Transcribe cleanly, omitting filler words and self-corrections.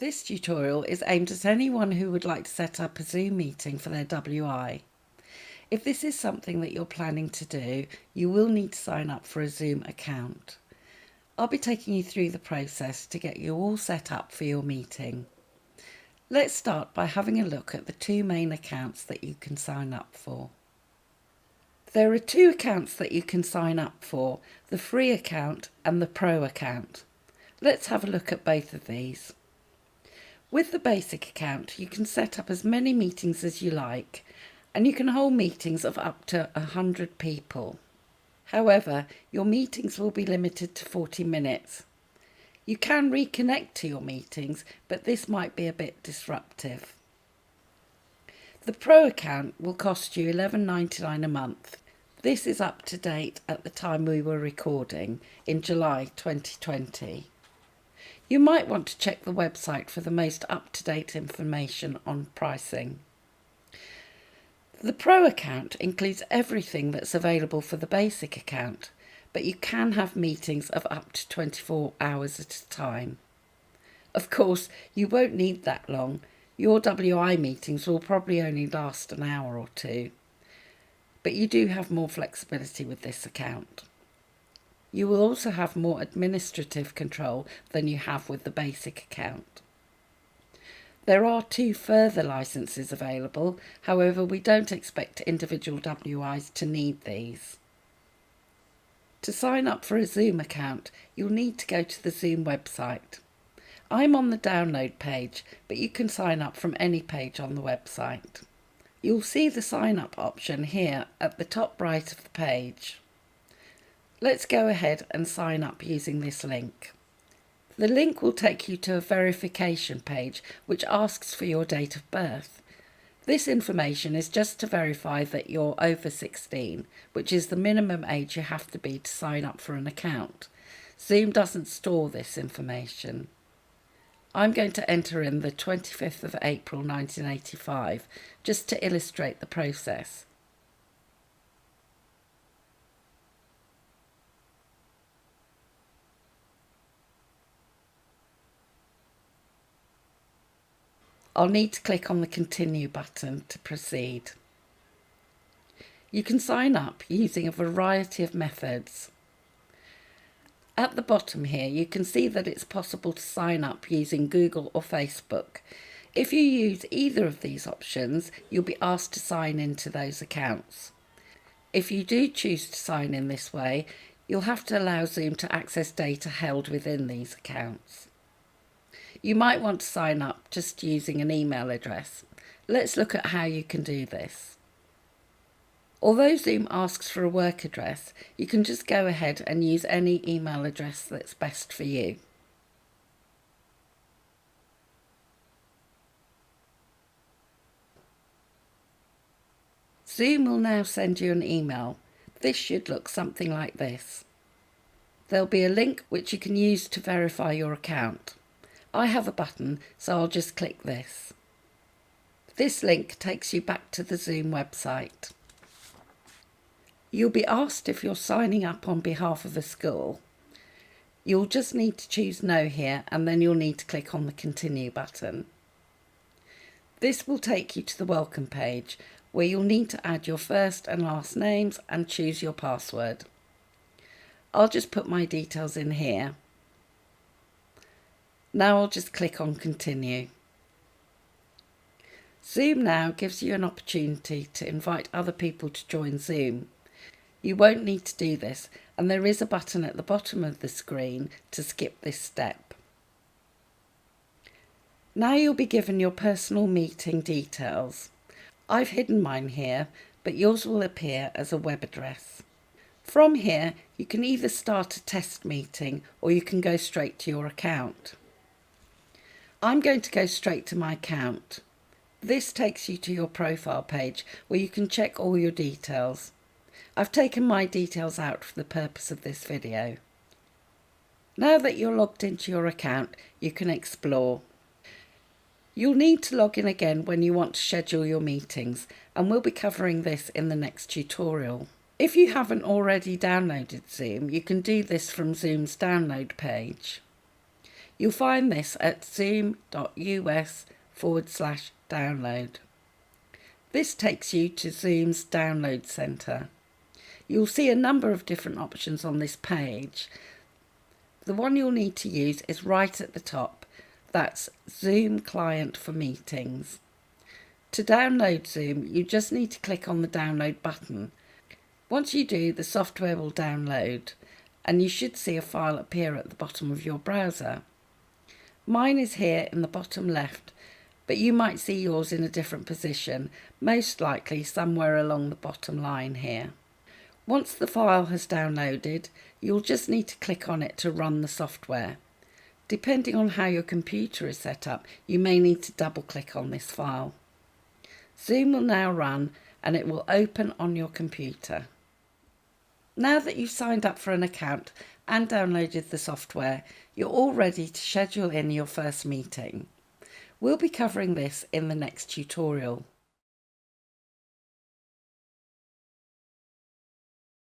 This tutorial is aimed at anyone who would like to set up a Zoom meeting for their WI. If this is something that you're planning to do, you will need to sign up for a Zoom account. I'll be taking you through the process to get you all set up for your meeting. Let's start by having a look at the two main accounts that you can sign up for. There are two accounts that you can sign up for, the free account and the pro account. Let's have a look at both of these. With the basic account, you can set up as many meetings as you like, and you can hold meetings of up to 100 people. However, your meetings will be limited to 40 minutes. You can reconnect to your meetings, but this might be a bit disruptive. The Pro account will cost you $11.99 a month. This is up to date at the time we were recording, in July 2020. You might want to check the website for the most up-to-date information on pricing. The Pro account includes everything that's available for the basic account, but you can have meetings of up to 24 hours at a time. Of course, you won't need that long. Your WI meetings will probably only last an hour or two, but you do have more flexibility with this account. You will also have more administrative control than you have with the basic account. There are two further licenses available, however we don't expect individual WIs to need these. To sign up for a Zoom account, you'll need to go to the Zoom website. I'm on the download page, but you can sign up from any page on the website. You'll see the sign up option here at the top right of the page. Let's go ahead and sign up using this link. The link will take you to a verification page which asks for your date of birth. This information is just to verify that you're over 16, which is the minimum age you have to be to sign up for an account. Zoom doesn't store this information. I'm going to enter in the 25th of April 1985 just to illustrate the process. I'll need to click on the Continue button to proceed. You can sign up using a variety of methods. At the bottom here, you can see that it's possible to sign up using Google or Facebook. If you use either of these options, you'll be asked to sign into those accounts. If you do choose to sign in this way, you'll have to allow Zoom to access data held within these accounts. You might want to sign up just using an email address. Let's look at how you can do this. Although Zoom asks for a work address, you can just go ahead and use any email address that's best for you. Zoom will now send you an email. This should look something like this. There'll be a link which you can use to verify your account. I have a button, so I'll just click this. This link takes you back to the Zoom website. You'll be asked if you're signing up on behalf of a school. You'll just need to choose No here, and then you'll need to click on the Continue button. This will take you to the welcome page, where you'll need to add your first and last names and choose your password. I'll just put my details in here. Now I'll just click on Continue. Zoom now gives you an opportunity to invite other people to join Zoom. You won't need to do this, and there is a button at the bottom of the screen to skip this step. Now you'll be given your personal meeting details. I've hidden mine here, but yours will appear as a web address. From here, you can either start a test meeting or you can go straight to your account. I'm going to go straight to my account. This takes you to your profile page where you can check all your details. I've taken my details out for the purpose of this video. Now that you're logged into your account, you can explore. You'll need to log in again when you want to schedule your meetings, and we'll be covering this in the next tutorial. If you haven't already downloaded Zoom, you can do this from Zoom's download page. You'll find this at zoom.us/download. This takes you to Zoom's Download Centre. You'll see a number of different options on this page. The one you'll need to use is right at the top. That's Zoom Client for Meetings. To download Zoom, you just need to click on the download button. Once you do, the software will download, and you should see a file appear at the bottom of your browser. Mine is here in the bottom left, but you might see yours in a different position, most likely somewhere along the bottom line here. Once the file has downloaded, you'll just need to click on it to run the software. Depending on how your computer is set up, you may need to double click on this file. Zoom will now run and it will open on your computer. Now that you've signed up for an account and downloaded the software, you're all ready to schedule in your first meeting. We'll be covering this in the next tutorial.